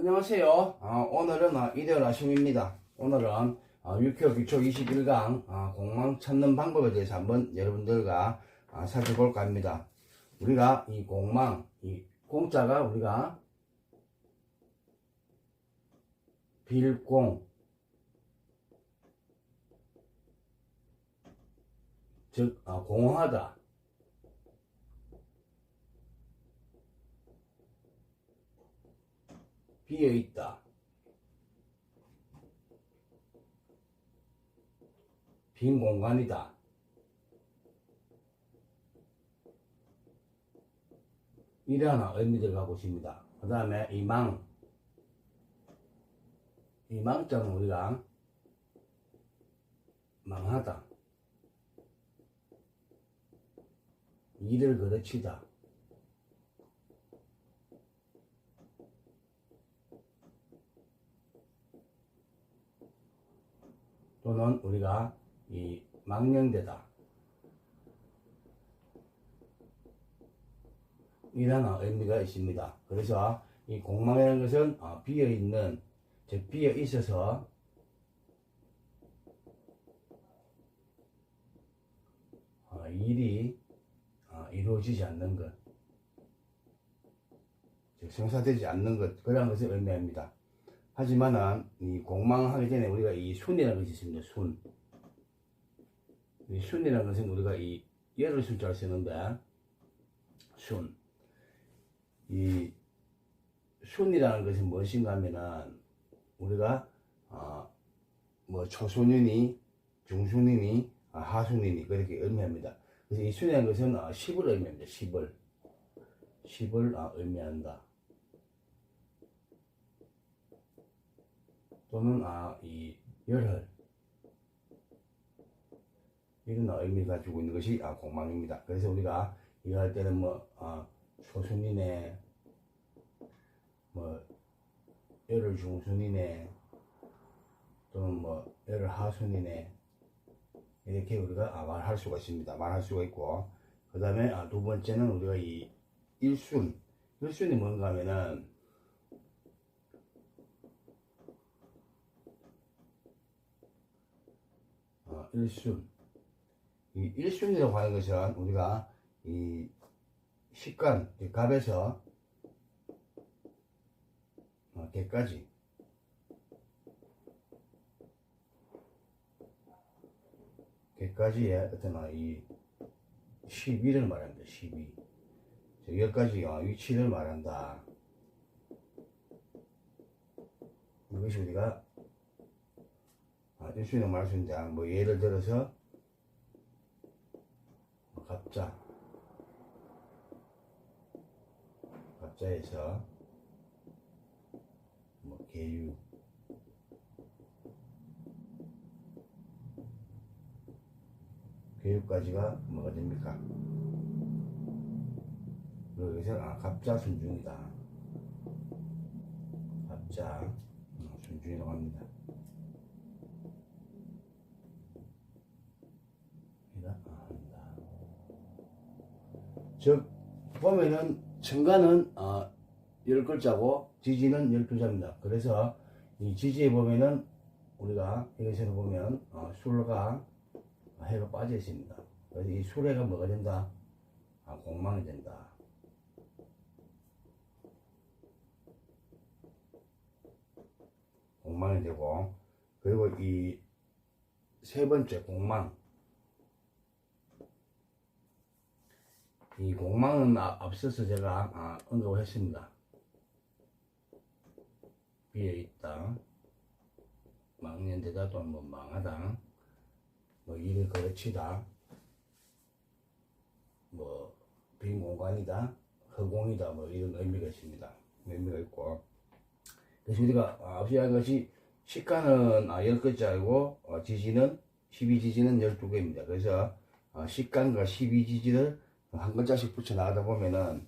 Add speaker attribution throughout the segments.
Speaker 1: 안녕하세요. 오늘은 이대라 심입니다. 오늘은 6개월 기초 21강 공망 찾는 방법에 대해서 한번 여러분들과 살펴볼까 합니다. 우리가 이 공망, 이 공자가 우리가 빌공, 즉 공하다, 비어있다, 빈 공간이다, 이러한 의미를 갖고 있습니다. 그 다음에 이 망자는 우리가 망하다, 일을 그르치다, 또는 우리가 이 망령되다, 이라는 의미가 있습니다. 그래서 이 공망이라는 것은 비어있는, 즉 비어있어서 일이 이루어지지 않는 것, 즉 성사되지 않는 것, 그런 것을 의미합니다. 하지만은 이 공망하기 전에 우리가 이 순이라는 것이 있습니다. 이 순이라는 것은 우리가 이 열을 순자를 쓰는데 이 순이라는 것은 무엇인가 하면은 우리가 뭐 초순이니 중순이니 하순이니 그렇게 의미합니다. 그래서 이 순이라는 것은 10을 의미합니다. 10을 의미한다. 또는 이 열흘, 이런 의미를 가지고 있는 것이 공망입니다. 그래서 우리가 이거 할 때는 초순이네, 열흘 중순이네, 또는 열흘 하순이네, 이렇게 우리가 말할 수가 있습니다. 말할 수가 있고, 그 다음에 두 번째는 우리가 이 일순이 뭔가 하면은 이 일순이라고 하는 것은 우리가 이 식간, 갑에서 개까지의 어떤 이 12를 말합니다. 12. 여기까지 위치를 말한다. 이것이 우리가 일순이라고 말할 수 있는데, 예를 들어서 갑자에서 계유까지가 뭐가 됩니까? 여기서 갑자순중이다. 갑자순중이라고 합니다. 즉 보면은 청가는 10글자고 지지는 12글자입니다. 그래서 이 지지에 보면은 우리가 여기서 보면 술과 해가 빠져 있습니다. 그래서 이 술해가 뭐가 된다? 공망이 된다. 공망이 되고, 그리고 이 세 번째 공망, 이 공망은 앞서서 제가 언급을 했습니다. 비어있다, 망년되다, 또는 망하다, 일을 그르치다, 빈 공간이다, 허공이다, 이런 의미가 있습니다. 의미가 있고, 그래서 우리가 앞서 한 것이 식간은 10글자이고 지지는 12지지는 12개입니다. 그래서 식간과 12지지를 한 글자씩 붙여 나가다 보면은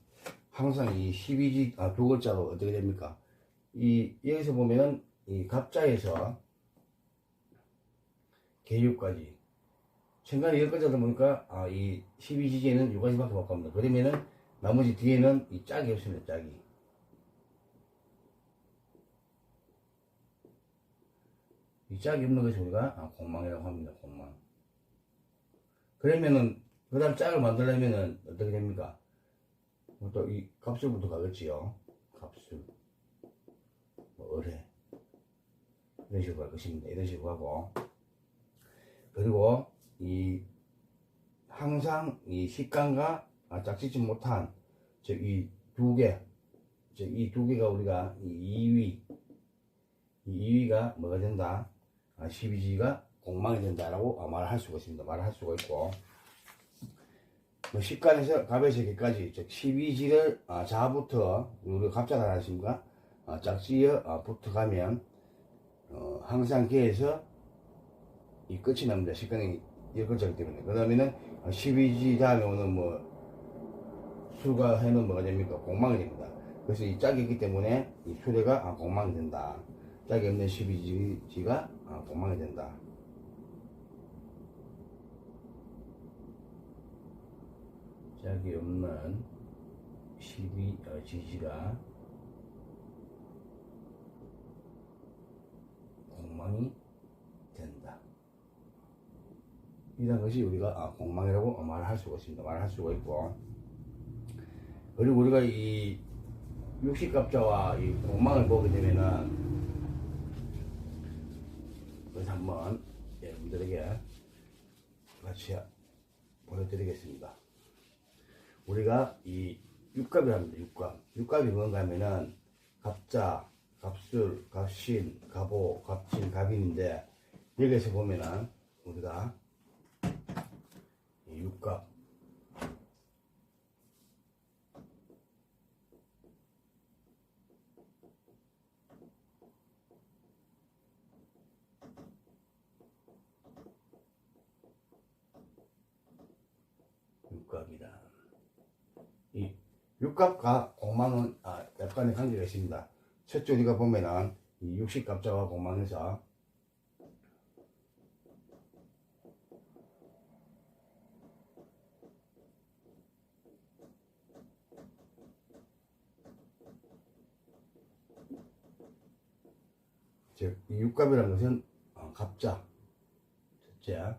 Speaker 1: 항상 이 12지 두 글자로 어떻게 됩니까? 여기서 보면은 이 갑자에서 계유까지 천간에 10글자다 보니까 이 12지지에는 6가지밖에 못 갑니다. 그러면은 나머지 뒤에는 이 짝이 없습니다. 짝이. 이 짝이 없는 것이 우리가 공망이라고 합니다. 공망. 그러면은 그 다음 짝을 만들려면은 어떻게 됩니까? 또 이 갑술부터 가겠지요. 갑술, 뭐 어뢰 이런 식으로 갈 것입니다. 이런 식으로 하고, 그리고 이 항상 이 식감과 짝짓지 못한 이 두 개, 이 두 개가 우리가 이 2위가 뭐가 된다? 12지가 공망이 된다라고 말을 할 수가 있습니다. 말을 할 수가 있고, 뭐 식간에서 갑에서 개까지 즉 12지를 자부터 우리 갑자가 하십니까? 짝지에 부터 가면 항상 개에서 이 끝이 납니다. 식간이 10글자이기 때문에. 그 다음에는 12지 다음에 오는 뭐 술과 해는 뭐가 됩니까? 공망이 됩니다. 그래서 이 짝이 있기 때문에 이 수레가 공망이 된다. 짝이 없는 12지가 공망이 된다. 짝이 없는 12지가 공망이 된다. 이런 것이 우리가 공망이라고 말을 할 수가 있습니다. 말을 할 수가 있고, 그리고 우리가 이 육식갑자와 이 공망을 보게 되면은, 그래서 한번 여러분들에게 같이 보여드리겠습니다. 우리가 이 육갑이랍니다. 육갑이 뭔가 하면은 갑자, 갑술, 갑신, 갑오, 갑진, 갑인인데, 여기에서 보면은 우리가 이 육갑, 육갑이다. 이 육갑과 공망은 약간의 관계가 있습니다. 첫째 우리가 보면은 이 육식갑자와 공망에서 즉 이 육갑이라는 것은 갑자, 첫째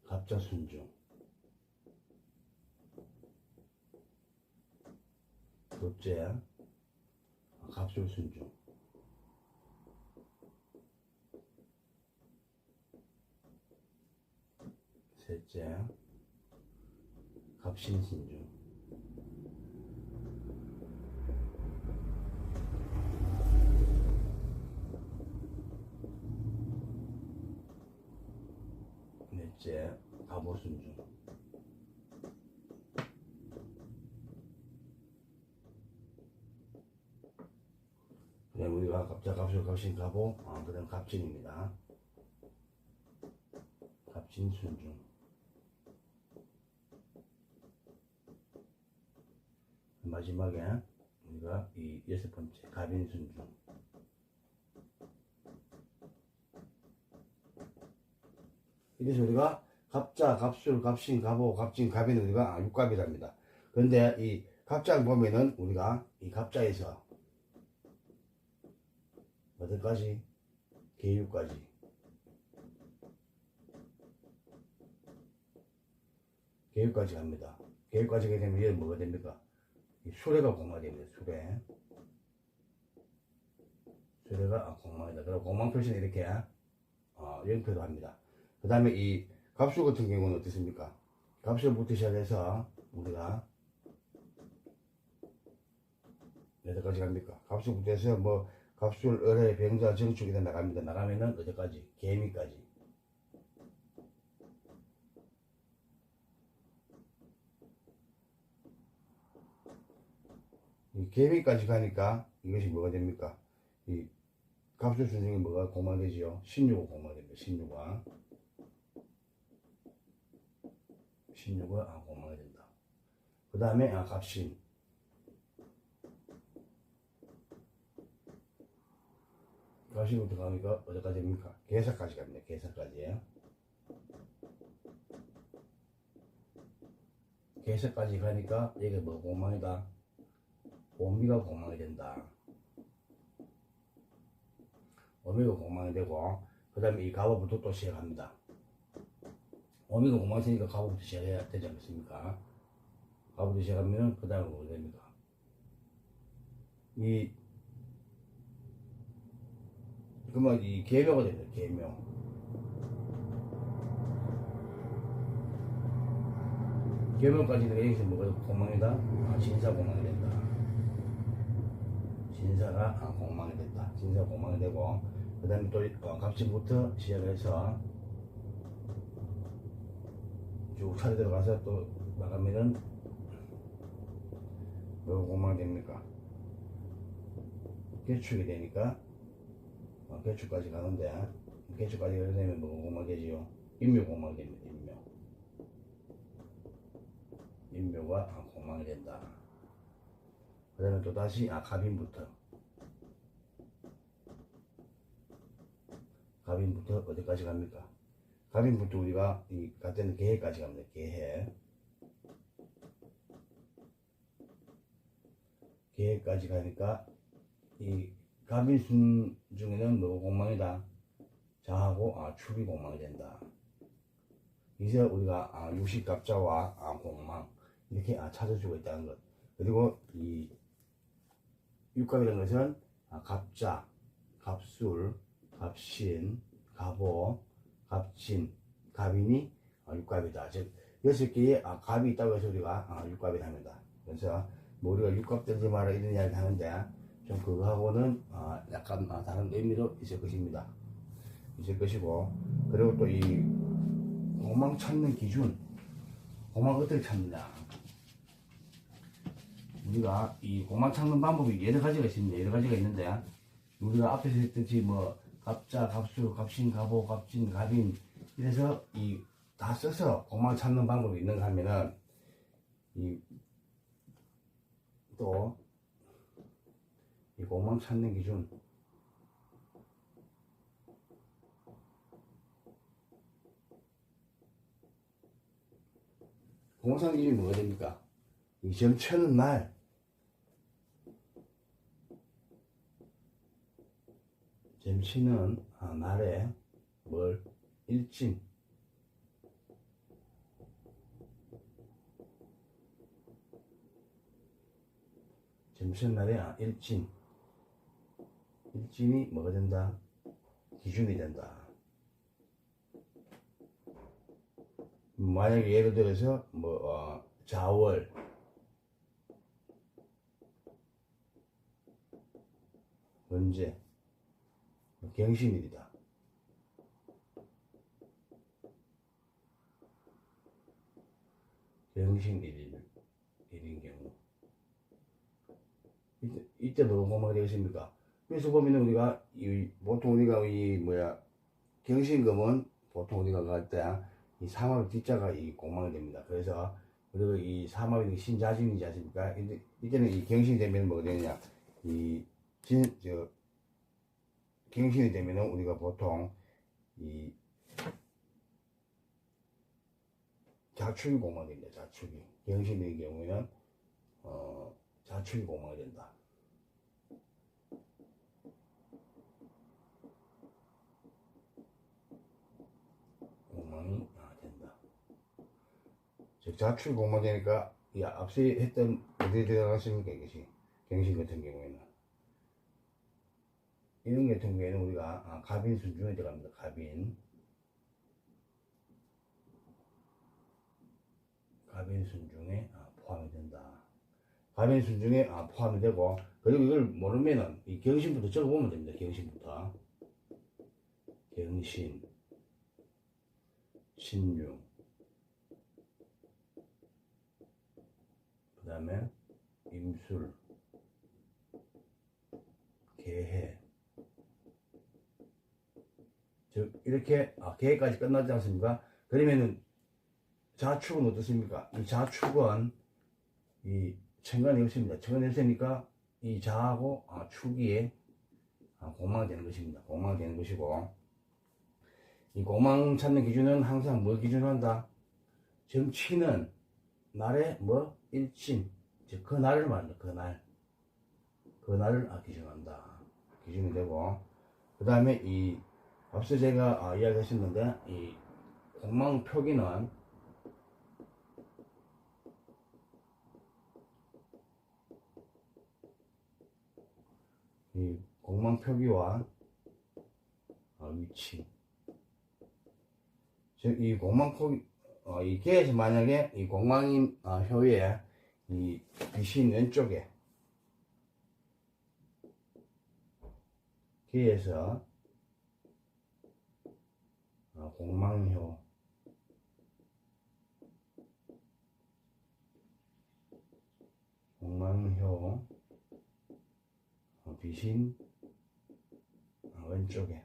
Speaker 1: 갑자 순중, 둘째 갑술 순중, 셋째 갑신 순중, 넷째 갑오 순중. 그다음 우리가 갑자, 갑술, 갑신, 갑오, 그다음 갑진입니다. 갑진 순중. 마지막에 우리가 이 여섯 번째 갑인 순중. 이래서 우리가 갑자, 갑술, 갑신, 갑오, 갑진, 갑인은 우리가 육갑이랍니다. 그런데 이 갑자를 보면은 우리가 이 갑자에서 어디까지? 계육까지. 계육까지 갑니다. 계육까지 가게 되면 얘는 뭐가 됩니까? 이 수레가 공망이 됩니다. 수레가 공망이다. 그리고 공망 표시는 이렇게 연표도 합니다. 그 다음에 이 갑술 같은 경우는 어떻습니까? 갑술부터 시작해서 우리가 어디까지 갑니까? 갑술부터 해서 뭐 갑술, 어뢰, 병자, 정축이 나갑니다. 나가면은 어디까지? 개미까지. 이 개미까지 가니까 이것이 뭐가 됩니까? 이 갑술 순중이 뭐가 공망되지요? 신유가 공망됩니다. 신유가 공망이 된다. 그 다음에 갑신. 갑신부터 가니까 어디까지 됩니까? 계사까지 갑니다. 계사까지. 계사까지 가니까 이게 뭐 공망이다? 오미가 공망이 된다. 어미가 공망이 되고, 그 다음에 이 가보부터 또 시작합니다. 어미가 공망이 되니까 가보부터 시작해야 되지 않겠습니까? 가보부터 시작하면 그 다음에 뭐가 됩니까? 그러면 이 계묘가 됩니다. 계묘. 계묘까지 여기서 뭐가 공망이다? 진사 공망이 된다. 진사가 공망이 됐다. 진사 공망이 되고, 그 다음에 또 갑진부터 시작해서 쭉 차례 들어가서 또 나가면은 뭐가 공망이 됩니까? 개축이 되니까 개축까지 가는데, 개축까지 가게 되면 뭐가 공망이 되지요? 인묘 공망이 됩니다. 인묘가 공망이 된다. 그 다음에 또 다시 갑인부터 어디까지 갑니까? 갑인부터 우리가 갈 때는 개해까지 갑니다. 개해까지 가니까 이 갑인순 중에는 뭐가 공망이다? 자하고 축이 공망이 된다. 이제 우리가 육식갑자와 공망 이렇게 찾을 수가 있다는 것. 그리고 이 육갑이라는 것은 갑자, 갑술, 갑신, 갑오, 갑진, 갑인이 육갑이다. 즉 6개의 갑이 있다고 해서 우리가 육갑이라 합니다. 그래서 뭐 우리가 육갑 들지 마라 이런 이야기 하는데 좀 그거하고는 약간 다른 의미도 있을 것입니다. 있을 것이고, 그리고 또 이 공망 찾는 기준, 공망 어떻게 찾느냐. 우리가 이 공망 찾는 방법이 여러 가지가 있습니다. 여러 가지가 있는데, 우리가 앞에서 했듯이 뭐 갑자, 갑술, 갑신, 갑오, 갑진, 갑인 이래서 다 써서 공망 찾는 방법이 있는가 하면은 또 이 공망 찾는 기준, 공망 찾는 기준이 뭐가 됩니까? 이 점치는 날, 점치는 날에 뭘 일진, 점치는 날에 일진이 뭐가 된다? 기준이 된다. 만약에 예를 들어서 자월, 언제, 경신일이다. 경신일인 경우 이때 뭐 공망이 되겠습니까? 그래서 보면은 우리가 보통 우리가 경신금은 보통 우리가 갈 때 이 사마의 뒷자가 이 공망이 됩니다. 그래서 그리고 이 사마의 신자진이지 않습니까? 이때는 이 경신이 되면 뭐가 되느냐? 경신이 되면은 우리가 보통 이 자축이 공망이 됩니다. 자축이. 경신의 경우에는 자축이 공망이 된다. 공망이 된다. 즉 자축이 공망이 되니까 앞서 했던 어디에 들어갔습니까? 이것이 경신 같은 경우에는 이런 같은 경우에는 우리가 갑인 순중에 들어갑니다. 갑인 순중에 포함이 된다. 갑인 순중에 포함이 되고, 그리고 이걸 모르면은 이 경신부터 적어보면 됩니다. 경신부터 경신, 신중, 그 다음에 임술, 개해. 즉 이렇게 개해까지 끝나지 않습니까? 그러면은 자축은 어떻습니까? 이 자축은 이 천간이 없습니다. 천간이 없으니까 이 자하고 축이 공망이 되는 것입니다. 공망이 되는 것이고, 이 공망 찾는 기준은 항상 뭘 기준으로 한다? 점치는 날에 일진, 즉 그 날을 말한다. 그 날을 기준한다. 기준이 되고, 그 다음에 이 앞서 제가 이야기했었는데 이 공망 표기는 이 공망 표기와 위치, 즉 이 공망 표기 이 개에서 만약에 이 공망인 효에 이 빛인 왼쪽에 개에서 공망효 빛인 왼쪽에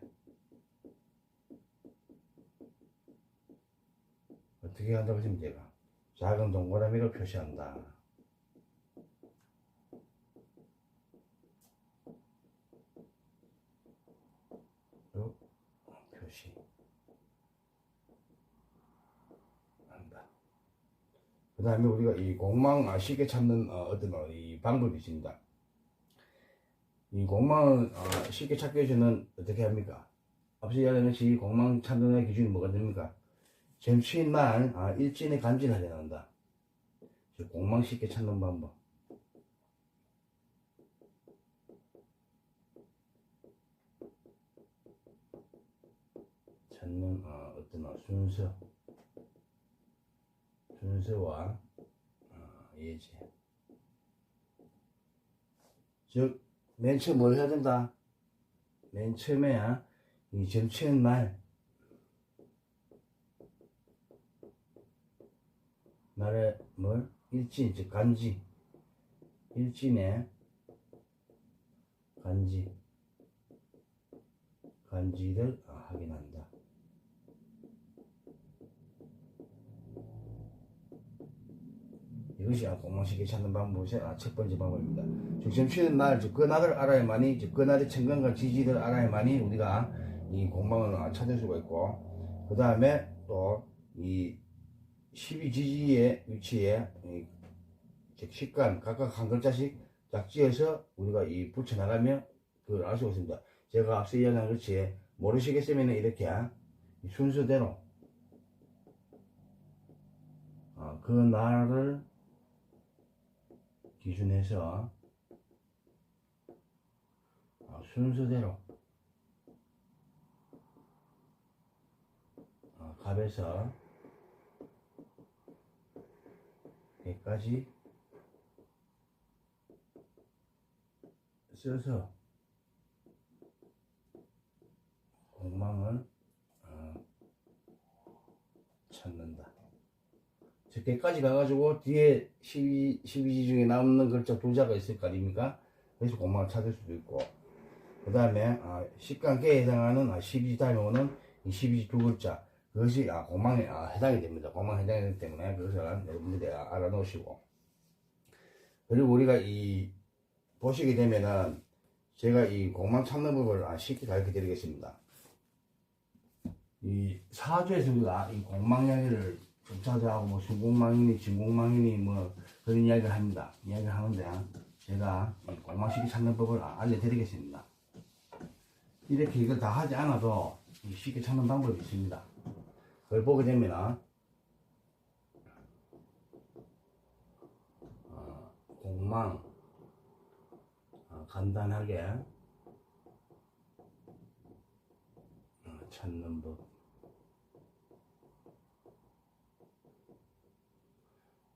Speaker 1: 어떻게 한다고 지금 제가 작은 동그라미로 표시한다. 표시 한다. 그 다음에 우리가 이 공망 쉽게 찾는 어떤 이 방법이 있습니다. 이 공망을 쉽게 찾기 위해서는 어떻게 합니까? 앞서 이야기한 것이 공망 찾는 기준이 뭐가 됩니까? 점치인 날 일진의 간지를 하려 한다. 공망 쉽게 찾는 방법. 찾는 어떤 순서와 예제. 즉 맨 처음 뭘 해야 된다? 맨 처음에 이 점치는 날에 뭘? 일진, 즉 간지. 일진의 간지를 확인한다. 이것이 공망식이 찾는 방법의 첫 번째 방법입니다. 즉 점치는 날, 즉 그 날을 알아야만이, 즉 그 날의 천간과 지지를 알아야만이 우리가 이 공망을 찾을 수가 있고, 그 다음에 또 이 12지지의 위치에 즉 식간 각각 한 글자씩 짝지어서 우리가 이 붙여나가면 그걸 알 수가 있습니다. 제가 앞서 이야기한 것이 모르시겠으면 이렇게 순서대로 그 날을 기준해서 순서대로 갑에서 개까지 써서 공망을 찾는다. 즉 개까지 가가지고 뒤에 12지 중에 남는 글자 두 자가 있을 거 아닙니까? 그래서 공망을 찾을 수도 있고, 그 다음에 식간계에 해당하는 12지 다음에 오는 12지 두 글자, 그것이 공망에 해당이 됩니다. 공망에 해당이 되기 때문에 그것을 여러분들이 알아놓으시고, 그리고 우리가 이 보시게 되면은 제가 이 공망 찾는 법을 쉽게 가르쳐 드리겠습니다. 이 사주에서 우리가 이 공망 이야기를 점차주하고 뭐 순공망이니 진공망이니 뭐 그런 이야기를 합니다. 이야기를 하는데 제가 이 공망 쉽게 찾는 법을 알려드리겠습니다. 이렇게 이걸 다 하지 않아도 쉽게 찾는 방법이 있습니다. 그걸 보게 되면 공망 간단하게 찾는 법.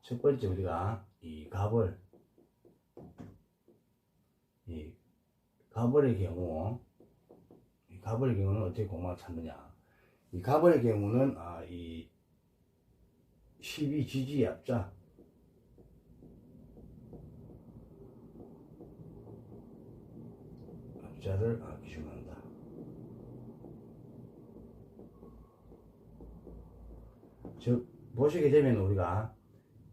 Speaker 1: 첫 번째 우리가 이 갑을 갑을의 경우는 어떻게 공망을 찾느냐? 이 갑을의 경우는 이 12지지 앞자 앞자를 기준한다. 즉 보시게 되면 우리가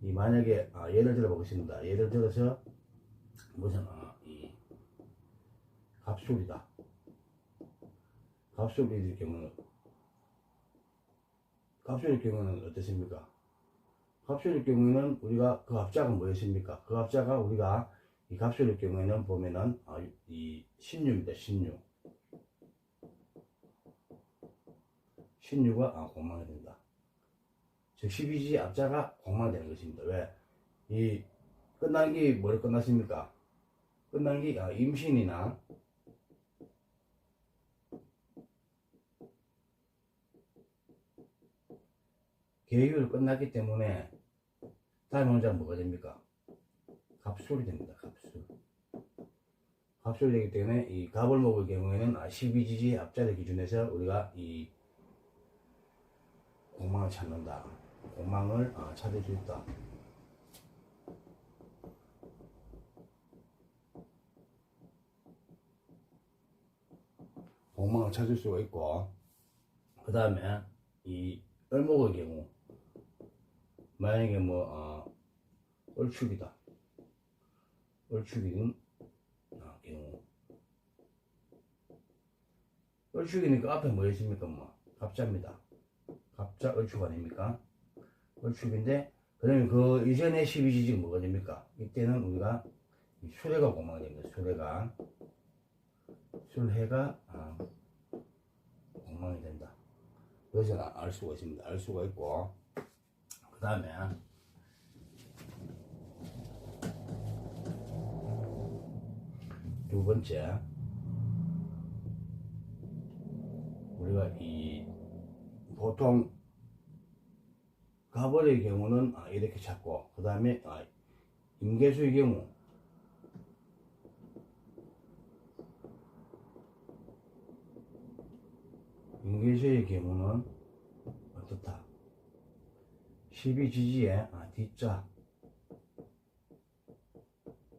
Speaker 1: 이 만약에 예를 들어 보겠습니다. 예를 들어서 무슨 이 갑술이다. 갑술일 경우는 어떻습니까? 갑술일 경우에는 우리가 그 합자가 뭐였습니까? 그 합자가 우리가 이 갑술일 경우에는 보면은 이 신유입니다. 신유. 신유가 공망이 된다. 즉 12지 앞자가 공망이 되는 것입니다. 왜? 이 끝난 게 뭐로 끝났습니까? 끝난 게 임신이나 계율 끝났기 때문에 다음 문장 뭐가 됩니까? 갑술이 됩니다. 갑술. 갑술이 되기 때문에 이 갑을 먹을 경우에는 12지지 앞자를 기준해서 우리가 이 공망을 찾는다. 공망을 찾을 수 있다. 공망을 찾을 수가 있고, 그 다음에 이 을목의 경우 만약에 을축이다. 을축인 경우. 을축이니까 앞에 뭐 있습니까? 갑자입니다. 갑자 을축 아닙니까? 을축인데, 그러면 그 이전에 12지지가 뭐가 됩니까? 이때는 우리가 수레가 공망이 됩니다. 술해가 공망이 된다. 그것을 알 수가 있습니다. 알 수가 있고, 그 다음에 두 번째, 우리가 보통 갑을의 경우는 이렇게 찾고, 그 다음에 임계수의 경우 임계수의 경우는 어떻다? 12지지에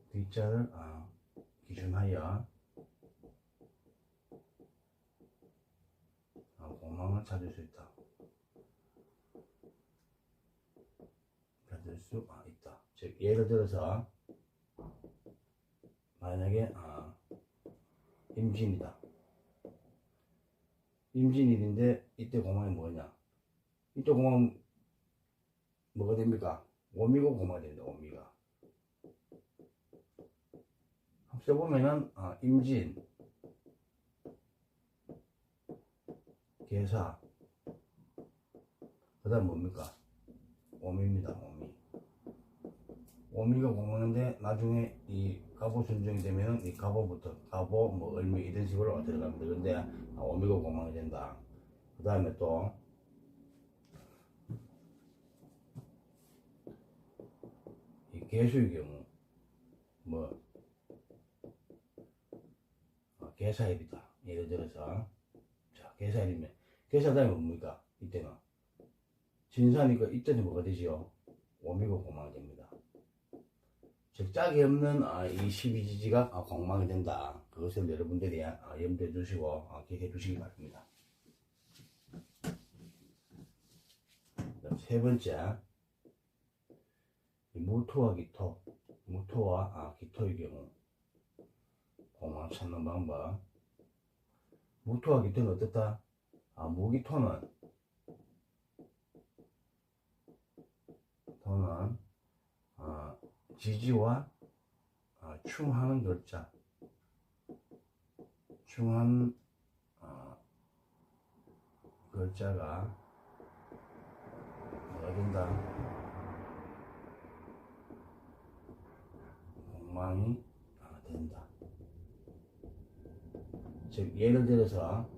Speaker 1: 뒷자를 기준하여 공망을 찾을 수 있다. 찾을 수 있다. 즉 예를 들어서 만약에 임진이다. 임진일인데 이때 공망이 뭐냐? 이때 공망 뭐가 됩니까? 오미가 공망이 됩니다. 오미가. 써보면은 임진, 계사, 그 다음 뭡니까? 오미입니다. 오미가 공망인데 나중에 이 갑오 순정이 되면은 이 갑오부터 갑오 을미 이런 식으로 들어갑니다. 근데 오미가 공망이 된다. 그 다음에 또 이 계수의 경우 계사일이다. 예를 들어서 계사일이면 계사 다음에 뭡니까? 이때는 진사니까 이때는 뭐가 되지요? 오미가 공망이 됩니다. 즉 짝이 없는 이 12지지가 공망이 된다. 그것을 여러분들이 염두해 두시고 기억해 두시기 바랍니다. 세 번째, 무토와 기토, 무토와 기토의 경우 공망 찾는 방법. 무토와 기토는 어떻다? 무기토는 지지와 충하는 글자, 충한 글자가 뭐가 된다? 공망이 된다. 즉 예를 들어서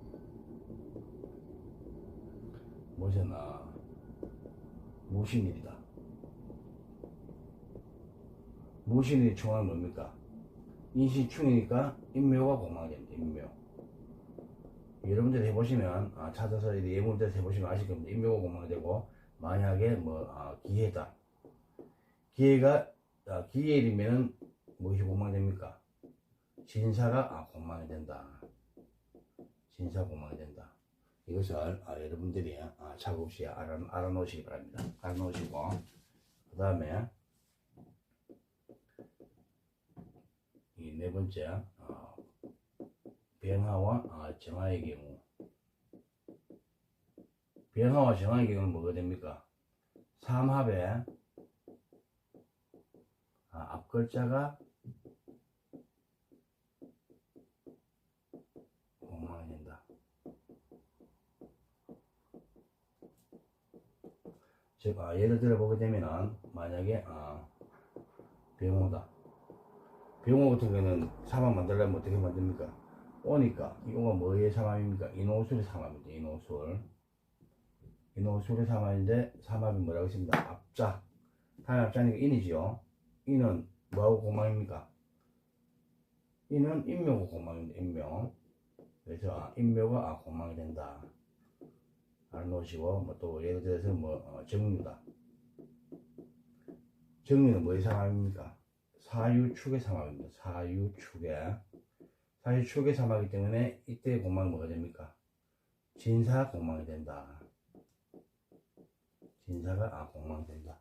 Speaker 1: 무신일이다. 무신일이 충하는 뭡니까? 인시충이니까 인묘가 공망이 됩니다. 인묘. 여러분들 해보시면 찾아서 예문들 해보시면 아실 겁니다. 인묘가 공망이 되고, 만약에 기해다. 기해가 기해일이면은 무엇이 공망이 됩니까? 진사가 공망이 된다. 진사 공망이 된다. 이것을 여러분들이 차곡없이 알아놓으시기 바랍니다. 알아놓으시고, 그 다음에 이 네 번째, 병하와 정하의 경우. 병하와 정하의 경우는 뭐가 됩니까? 삼합에 앞글자가 공망이 된다. 즉, 예를 들어 보게 되면은, 만약에, 병호다. 병호 같은 경우는 사막 만들려면 어떻게 만듭니까? 오니까, 이거가 뭐의 사막입니까? 인호술의 사막입니다. 인호술. 인호술의 사막인데, 사막이 뭐라고 했습니다? 앞자. 다음 앞자니까 인이지요. 인은 뭐하고 공망입니까? 인은 인묘고 공망입니다. 인묘. 그래서, 인묘가 공망이 된다. 알놓으시고, 뭐 또 예를 들어서 정류다. 정류는 뭐의 사막입니까? 사유축의 사막입니다. 사유축의 사막이기 때문에 이때 공망이 뭐가 됩니까? 진사 공망이 된다. 진사가 공망이 된다.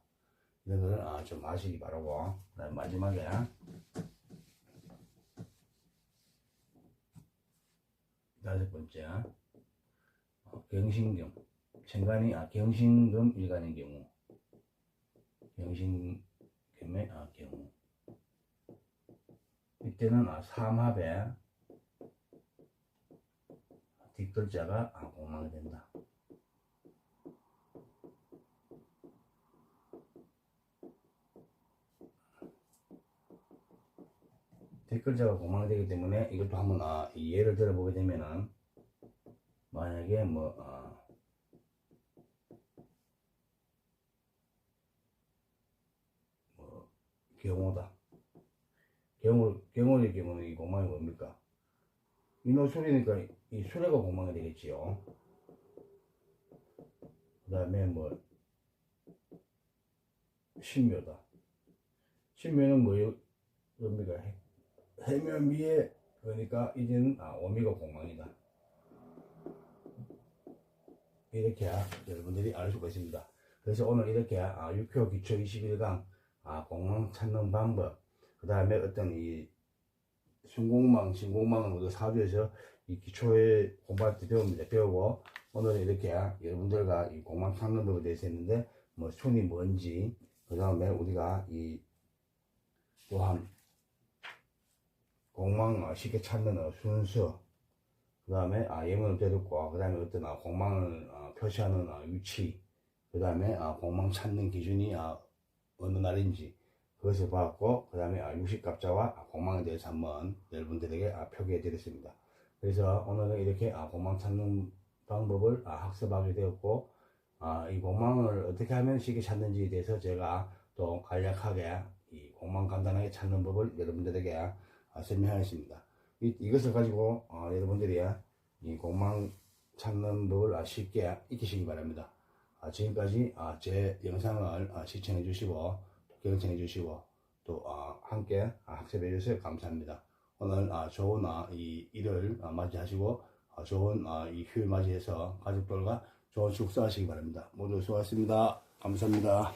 Speaker 1: 이런 거는 좀 아시기 바라고. 마지막에 다섯 번째 경신금. 천간이 경신금 일간인 경우, 경신금의 경우, 이때는 삼합에 뒷글자가 공망이 된다. 뒷글자가 공망이 되기 때문에 이것도 한번 예를 들어 보게 되면은, 만약에 경호다. 경호의 경우는 이 공망이 뭡니까? 인호술이니까 이 수레가 공망이 되겠지요. 그 다음에 신묘다. 신묘는 뭡니까? 해묘미에, 그러니까 이제는 오미가 공망이다. 이렇게 여러분들이 알 수가 있습니다. 그래서 오늘 이렇게 6회 기초 21강 공망 찾는 방법, 그 다음에 어떤 이 순공망, 신공망은 모두 사주에서 이 기초에 공부할 때 배우고, 오늘은 이렇게 여러분들과 이 공망 찾는 법에 대해서 했는데, 순이 뭔지, 그 다음에 우리가 또한 공망 쉽게 찾는 순서, 그 다음에 예문을 들었고, 그 다음에 어떤 공망을 표시하는 위치, 그 다음에 공망 찾는 기준이 어느 날인지 그것을 봤고, 그 다음에 육식갑자와 공망에 대해서 한번 여러분들에게 표기해 드렸습니다. 그래서 오늘은 이렇게 공망 찾는 방법을 학습하게 되었고, 이 공망을 어떻게 하면 쉽게 찾는지에 대해서 제가 또 간략하게 이 공망 간단하게 찾는 법을 여러분들에게 설명하였습니다. 이것을 가지고 여러분들이 이 공망 찾는 법을 쉽게 익히시기 바랍니다. 지금까지 제 영상을 시청해 주시고 경청해 주시고 또 함께 학습해 주셔서 감사합니다. 오늘 좋은 이 일을 맞이하시고 좋은 이 휴일 맞이해서 가족들과 좋은 축사하시기 바랍니다. 모두 수고하셨습니다. 감사합니다.